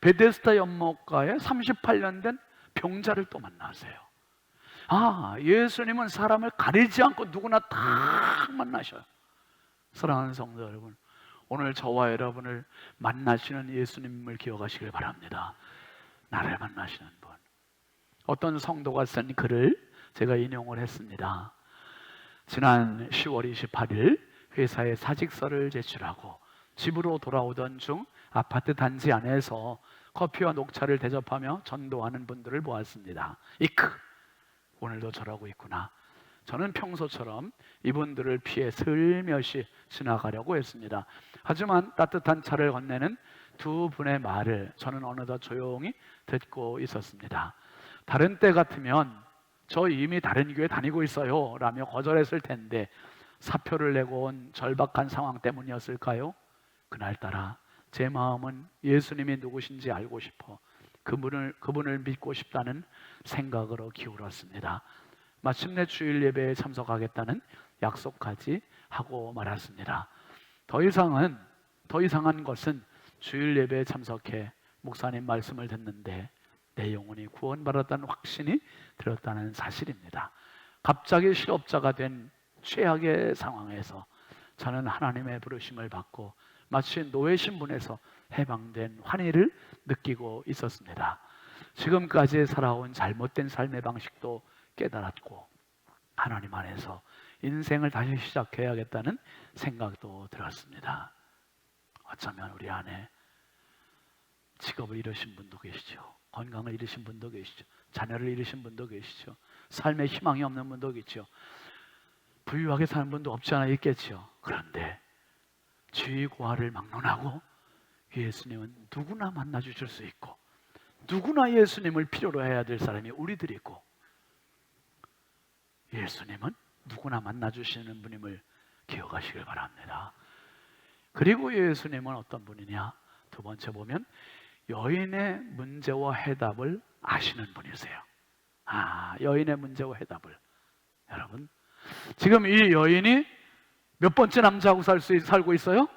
[SPEAKER 2] 베데스다 연못가에 38년 된 병자를 또 만나세요. 예수님은 사람을 가리지 않고 누구나 다 만나셔요. 사랑하는 성도 여러분, 오늘 저와 여러분을 만나시는 예수님을 기억하시길 바랍니다. 나를 만나시는 분. 어떤 성도가 쓴 글을 제가 인용을 했습니다. 지난 10월 28일 회사에 사직서를 제출하고 집으로 돌아오던 중 아파트 단지 안에서 커피와 녹차를 대접하며 전도하는 분들을 보았습니다. 이크! 오늘도 저러고 있구나. 저는 평소처럼 이분들을 피해 슬며시 지나가려고 했습니다. 하지만 따뜻한 차를 건네는 2분의 말을 저는 어느덧 조용히 듣고 있었습니다. 다른 때 같으면 저 이미 다른 교회 다니고 있어요 라며 거절했을 텐데 사표를 내고 온 절박한 상황 때문이었을까요? 그날따라 제 마음은 예수님이 누구신지 알고 싶어 그분을 믿고 싶다는 생각으로 기울었습니다. 마침내 주일 예배에 참석하겠다는 약속까지 하고 말았습니다. 더 이상한 것은 주일 예배에 참석해 목사님 말씀을 듣는데 내 영혼이 구원받았다는 확신이 들었다는 사실입니다. 갑자기 실업자가 된 최악의 상황에서 저는 하나님의 부르심을 받고 마치 노예 신분에서 해방된 환희를 느끼고 있었습니다. 지금까지 살아온 잘못된 삶의 방식도 깨달았고 하나님 안에서 인생을 다시 시작해야겠다는 생각도 들었습니다. 어쩌면 우리 안에 직업을 잃으신 분도 계시죠. 건강을 잃으신 분도 계시죠. 자녀를 잃으신 분도 계시죠. 삶에 희망이 없는 분도 있죠. 부유하게 사는 분도 없지 않아 있겠죠. 그런데 지위고하를 막론하고 예수님은 누구나 만나주실 수 있고 누구나 예수님을 필요로 해야 될 사람이 우리들이고 예수님은 누구나 만나주시는 분임을 기억하시길 바랍니다. 그리고 예수님은 어떤 분이냐? 두 번째 보면 여인의 문제와 해답을 아시는 분이세요. 여인의 문제와 해답을. 여러분, 지금 이 여인이 몇 번째 남자하고 살고 있어요?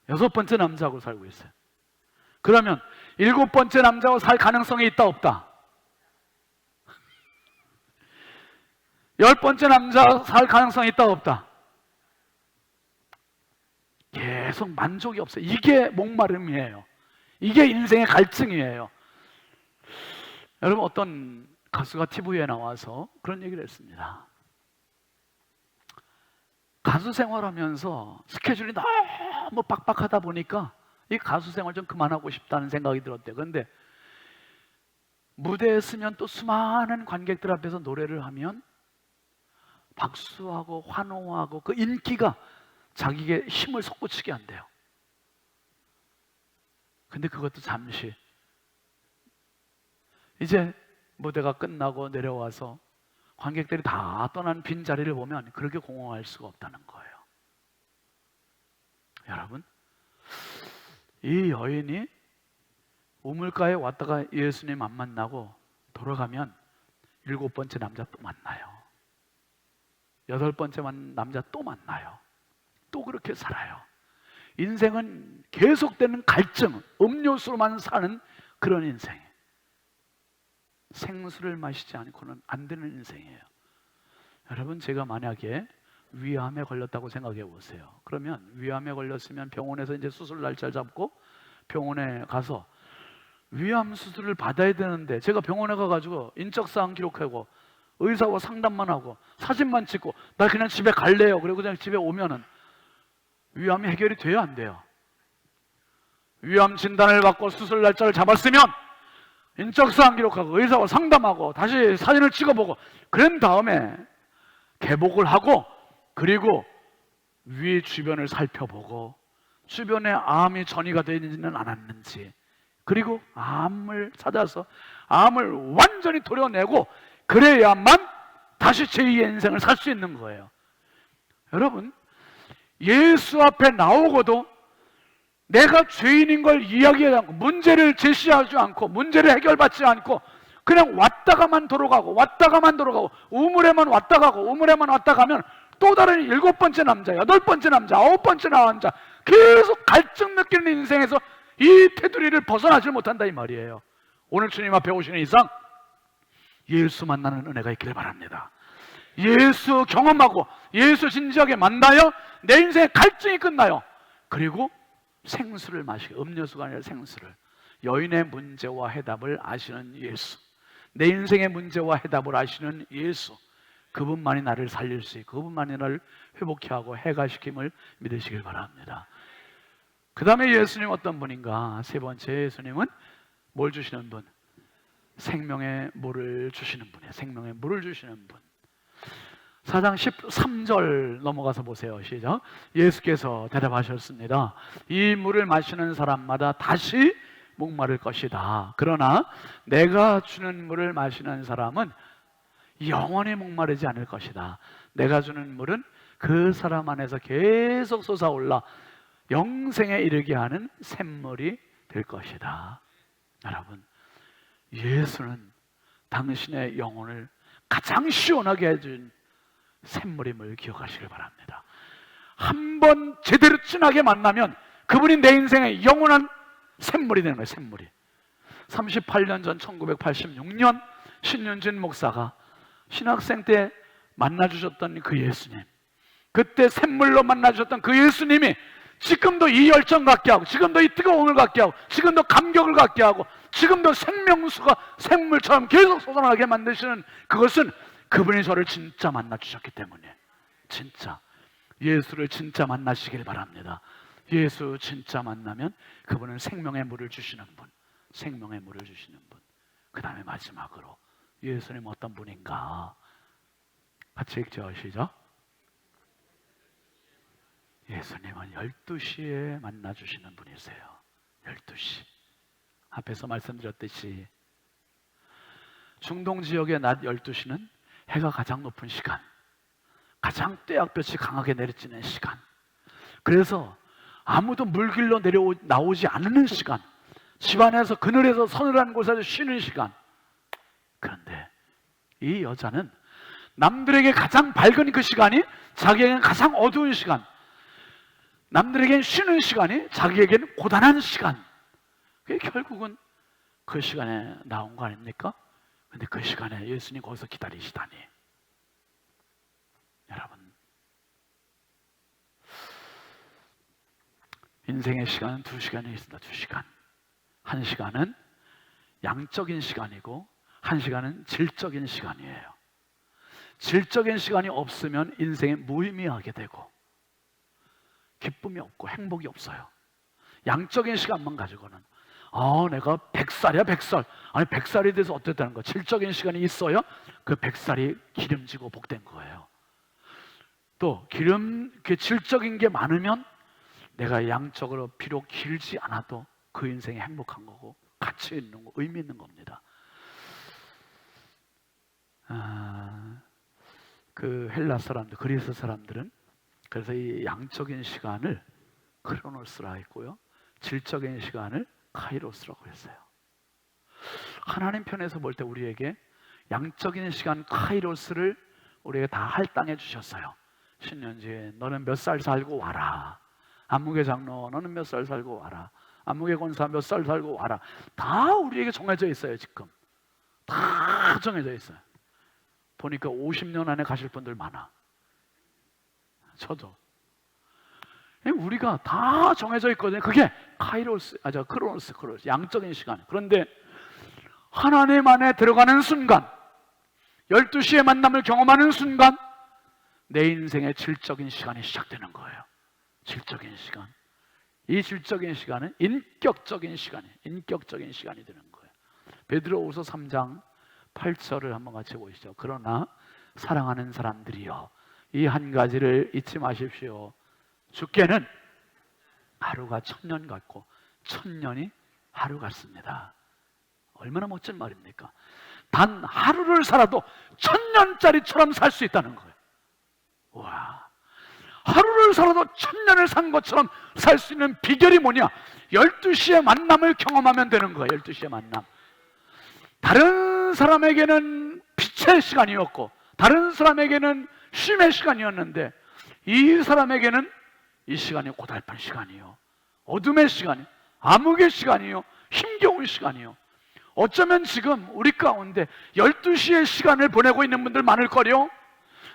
[SPEAKER 2] 6번째 남자하고 살고 있어요. 그러면 7번째 남자하고 살 가능성이 있다 없다? 10번째 남자 살 가능성이 있다 없다? 계속 만족이 없어요. 이게 목마름이에요. 이게 인생의 갈증이에요. 여러분, 어떤 가수가 TV에 나와서 그런 얘기를 했습니다. 가수 생활하면서 스케줄이 너무 빡빡하다 보니까 이 가수 생활 좀 그만하고 싶다는 생각이 들었대요. 그런데 무대에 서면 또 수많은 관객들 앞에서 노래를 하면 박수하고 환호하고 그 인기가 자기에게 힘을 솟구치게 한대요. 근데 그것도 잠시. 이제 무대가 끝나고 내려와서 관객들이 다 떠난 빈자리를 보면 그렇게 공허할 수가 없다는 거예요. 여러분, 이 여인이 우물가에 왔다가 예수님 안 만나고 돌아가면 7번째 남자 또 만나요. 8번째 남자 또 만나요. 또 그렇게 살아요. 인생은 계속되는 갈증, 음료수로만 사는 그런 인생이에요. 생수를 마시지 않고는 안 되는 인생이에요. 여러분, 제가 만약에 위암에 걸렸다고 생각해 보세요. 그러면 위암에 걸렸으면 병원에서 이제 수술 날짜를 잡고 병원에 가서 위암 수술을 받아야 되는데 제가 병원에 가가지고 인적사항 기록하고 의사와 상담만 하고 사진만 찍고 나 그냥 집에 갈래요. 그리고 그냥 집에 오면은 위암이 해결이 돼요, 안 돼요? 위암 진단을 받고 수술 날짜를 잡았으면 인적사항 기록하고 의사와 상담하고 다시 사진을 찍어보고 그런 다음에 개복을 하고 그리고 위 주변을 살펴보고 주변에 암이 전이가 되지는 않았는지 그리고 암을 찾아서 암을 완전히 도려내고 그래야만 다시 제2의 인생을 살 수 있는 거예요. 여러분, 예수 앞에 나오고도 내가 죄인인 걸 이야기하지 않고 문제를 제시하지 않고 문제를 해결받지 않고 그냥 왔다가만 돌아가고 왔다가만 돌아가고 우물에만 왔다 가고 우물에만 왔다 가면 또 다른 7번째 남자, 8번째 남자, 9번째 남자 계속 갈증 느끼는 인생에서 이 테두리를 벗어나지 못한다 이 말이에요. 오늘 주님 앞에 오시는 이상 예수 만나는 은혜가 있기를 바랍니다. 예수 경험하고 예수 진지하게 만나요. 내 인생의 갈증이 끝나요. 그리고 생수를 마시고 음료수가 아니라 생수를 여인의 문제와 해답을 아시는 예수, 내 인생의 문제와 해답을 아시는 예수, 그분만이 나를 살릴 수 있고 그분만이 나를 회복케 하고 해가시킴을 믿으시길 바랍니다. 그 다음에 예수님 어떤 분인가? 세 번째, 예수님은 뭘 주시는 분? 생명의 물을 주시는 분이에요. 생명의 물을 주시는 분. 4장 13절 넘어가서 보세요. 시작. 예수께서 대답하셨습니다. 이 물을 마시는 사람마다 다시 목마를 것이다. 그러나 내가 주는 물을 마시는 사람은 영원히 목마르지 않을 것이다. 내가 주는 물은 그 사람 안에서 계속 솟아올라 영생에 이르게 하는 샘물이 될 것이다. 여러분, 예수는 당신의 영혼을 가장 시원하게 해준 샘물임을 기억하시길 바랍니다. 한 번 제대로 진하게 만나면 그분이 내 인생의 영원한 샘물이 되는 거예요. 샘물이. 38년 전 1986년 신윤진 목사가 신학생 때 만나주셨던 그 예수님, 그때 샘물로 만나주셨던 그 예수님이 지금도 이 열정 갖게 하고, 지금도 이 뜨거움을 갖게 하고, 지금도 감격을 갖게 하고, 지금도 생명수가 샘물처럼 계속 솟아나게 만드시는, 그것은 그분이 저를 진짜 만나주셨기 때문에, 진짜 예수를 진짜 만나시길 바랍니다. 예수 진짜 만나면 그분은 생명의 물을 주시는 분, 생명의 물을 주시는 분. 그 다음에 마지막으로 예수님 어떤 분인가 같이 읽죠. 시작. 예수님은 12시에 만나주시는 분이세요. 12시. 앞에서 말씀드렸듯이 중동 지역의 낮 12시는 해가 가장 높은 시간, 가장 떼약볕이 강하게 내리쬐는 시간, 그래서 아무도 물길로 나오지 않는 시간, 집안에서 그늘에서 서늘한 곳에서 쉬는 시간. 그런데 이 여자는 남들에게 가장 밝은 그 시간이 자기에게는 가장 어두운 시간, 남들에게는 쉬는 시간이 자기에게는 고단한 시간, 그게 결국은 그 시간에 나온 거 아닙니까? 근데 그 시간에 예수님 거기서 기다리시다니. 여러분, 인생의 시간은 2시간이 있습니다. 2시간. 1시간은 양적인 시간이고 1시간은 질적인 시간이에요. 질적인 시간이 없으면 인생이 무의미하게 되고 기쁨이 없고 행복이 없어요. 양적인 시간만 가지고는 내가 100살이야 100살. 아니 100살이 돼서 어땠다는 거야. 질적인 시간이 있어요. 그 100살이 기름지고 복된 거예요. 또 그 질적인 게 많으면 내가 양적으로 비록 길지 않아도 그 인생이 행복한 거고 가치 있는 거, 의미 있는 겁니다. 그 헬라 사람들, 그리스 사람들은 그래서 이 양적인 시간을 크로노스라 했고요, 질적인 시간을 카이로스라고 했어요. 하나님 편에서 볼 때 우리에게 양적인 시간 카이로스를 우리에게 다 할당해 주셨어요. 신년지에 너는 몇 살 살고 와라. 안무개 장로 너는 몇 살 살고 와라. 안무개 권사 몇 살 살고 와라. 다 우리에게 정해져 있어요. 지금 다 정해져 있어요. 보니까 50년 안에 가실 분들 많아. 저도. 우리가 다 정해져 있거든요. 그게 카이로스, 크로노스, 양적인 시간. 그런데 하나님 안에 들어가는 순간, 12시의 만남을 경험하는 순간 내 인생의 질적인 시간이 시작되는 거예요. 질적인 시간. 이 질적인 시간은 인격적인 시간이 되는 거예요. 베드로후서 3장 8절을 한번 같이 보시죠. 그러나 사랑하는 사람들이여, 이 한 가지를 잊지 마십시오. 주께는 하루가 1000년 같고 1000년이 하루 같습니다. 얼마나 멋진 말입니까? 단 하루를 살아도 1000년짜리처럼 살 수 있다는 거예요. 와, 하루를 살아도 1000년을 산 것처럼 살 수 있는 비결이 뭐냐? 12시의 만남을 경험하면 되는 거예요. 12시의 만남. 다른 사람에게는 빛의 시간이었고 다른 사람에게는 쉼의 시간이었는데 이 사람에게는 이 시간이 고달픈 시간이요, 어둠의 시간이요, 암흑의 시간이요, 힘겨운 시간이요. 어쩌면 지금 우리 가운데 12시의 시간을 보내고 있는 분들 많을 거요.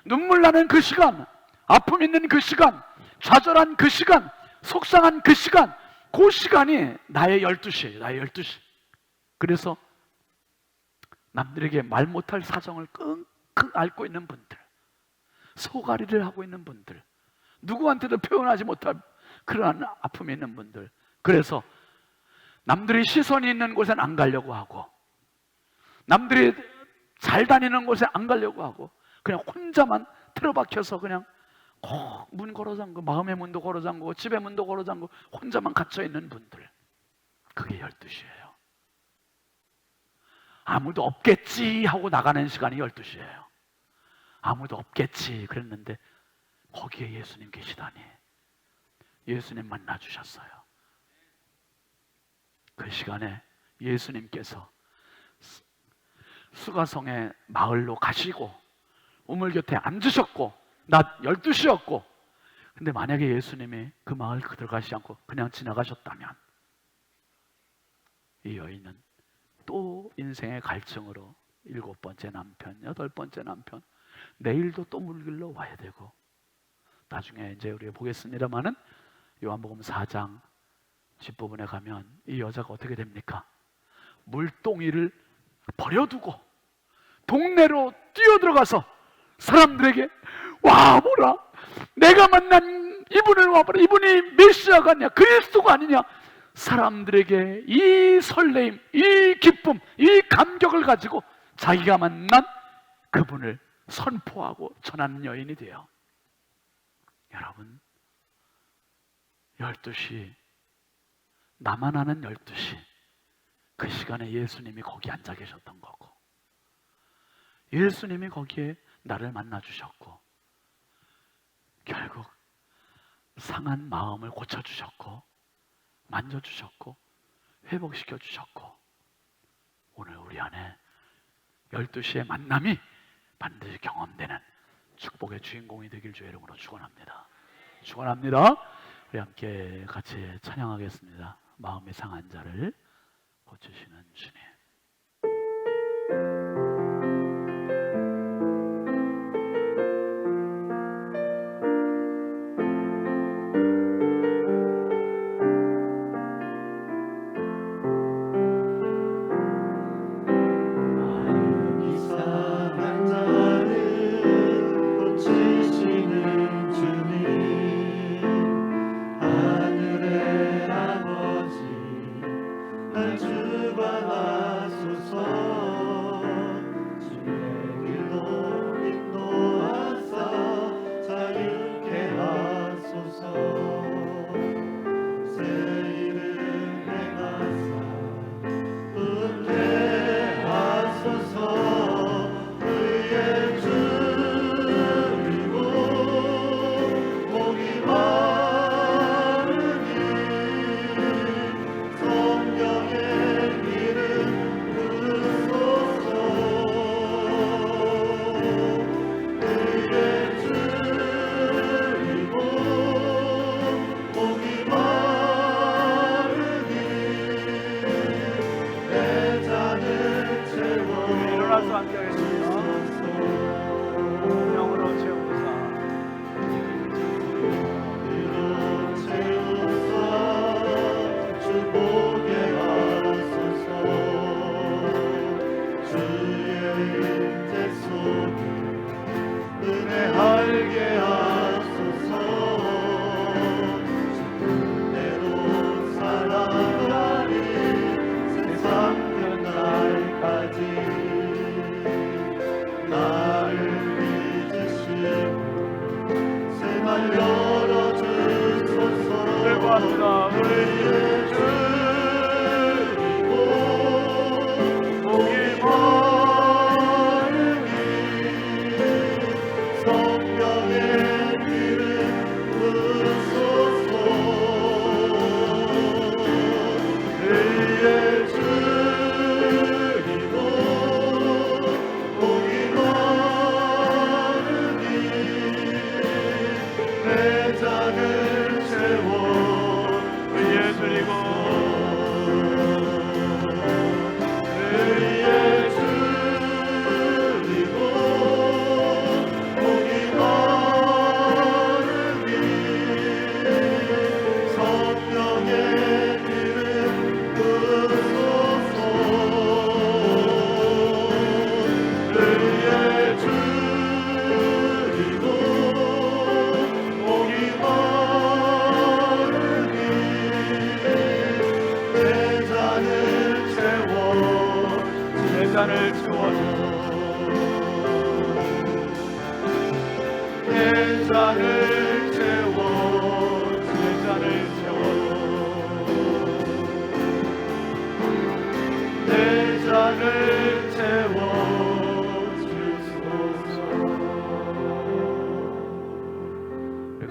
[SPEAKER 2] 눈물 나는 그 시간, 아픔 있는 그 시간, 좌절한 그 시간, 속상한 그 시간, 그 시간이 나의 12시예요. 나의 12시. 그래서 남들에게 말 못할 사정을 끙끙 앓고 있는 분들, 소가리를 하고 있는 분들, 누구한테도 표현하지 못할 그러한 아픔이 있는 분들, 그래서 남들이 시선이 있는 곳엔 안 가려고 하고 남들이 잘 다니는 곳에 안 가려고 하고 그냥 혼자만 틀어박혀서 그냥 문 걸어 잠그고 마음의 문도 걸어 잠그고 집의 문도 걸어 잠그고 혼자만 갇혀 있는 분들, 그게 12시예요. 아무도 없겠지 하고 나가는 시간이 12시예요. 아무도 없겠지 그랬는데 거기에 예수님 계시다니. 예수님 만나주셨어요. 그 시간에 예수님께서 수가성의 마을로 가시고 우물 곁에 앉으셨고 낮 12시였고, 근데 만약에 예수님이 그 마을 들어가시지 않고 그냥 지나가셨다면 이 여인은 또 인생의 갈증으로 7번째 남편, 8번째 남편, 내일도 또 물길로 와야 되고, 나중에 이제 우리가 보겠습니다마는 요한복음 4장 뒷부분에 가면 이 여자가 어떻게 됩니까? 물동이를 버려두고 동네로 뛰어들어가서 사람들에게 와 보라, 내가 만난 이분을 와보라, 이분이 메시아가 아니냐, 그리스도가 아니냐, 사람들에게 이 설레임, 이 기쁨, 이 감격을 가지고 자기가 만난 그분을 선포하고 전하는 여인이 돼요. 여러분, 12시, 나만 아는 12시, 그 시간에 예수님이 거기 앉아 계셨던 거고, 예수님이 거기에 나를 만나 주셨고, 결국 상한 마음을 고쳐 주셨고, 만져 주셨고, 회복시켜 주셨고, 오늘 우리 안에 12시의 만남이 반드시 경험되는 축복의 주인공이 되길 주의 이름으로 축원합니다. 축원합니다. 우리 함께 같이 찬양하겠습니다. 마음의 상한 자를 고치시는 주님.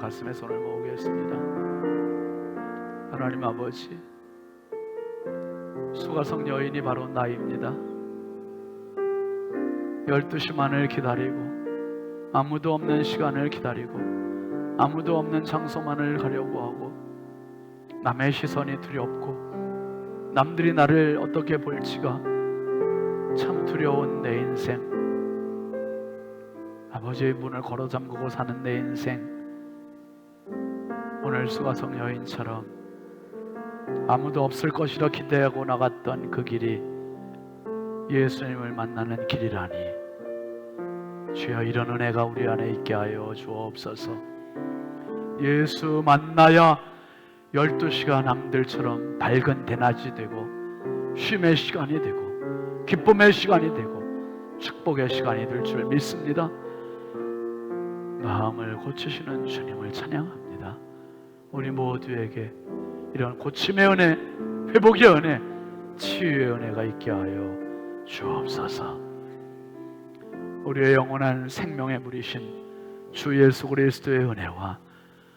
[SPEAKER 2] 가슴에 손을 모으겠습니다. 하나님 아버지, 수가성 여인이 바로 나입니다. 12시만을 기다리고 아무도 없는 시간을 기다리고 아무도 없는 장소만을 가려고 하고 남의 시선이 두렵고 남들이 나를 어떻게 볼지가 참 두려운 내 인생, 아버지의 문을 걸어 잠그고 사는 내 인생, 오늘 수가성 여인처럼 아무도 없을 것이라 기대하고 나갔던 그 길이 예수님을 만나는 길이라니, 주여 이런 은혜가 우리 안에 있게 하여 주옵소서. 예수 만나야 12시가 남들처럼 밝은 대낮이 되고 쉼의 시간이 되고 기쁨의 시간이 되고 축복의 시간이 될 줄 믿습니다. 마음을 고치시는 주님을 찬양합니다. 우리 모두에게 이런 고침의 은혜, 회복의 은혜, 치유의 은혜가 있게 하여 주옵소서. 우리의 영원한 생명의 물이신 주 예수 그리스도의 은혜와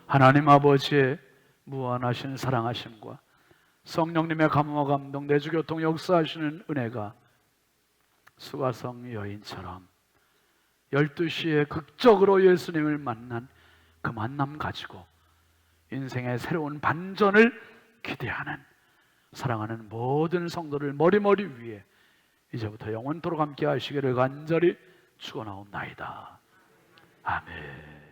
[SPEAKER 2] 하나님 아버지의 무한하신 사랑하심과 성령님의 감화와 감동, 내주교통 역사하시는 은혜가 수가성 여인처럼 12시에 극적으로 예수님을 만난 그 만남 가지고 인생의 새로운 반전을 기대하는 사랑하는 모든 성도를 머리머리 위에 이제부터 영원토록 함께 하시기를 간절히 축원하옵나이다. 아멘.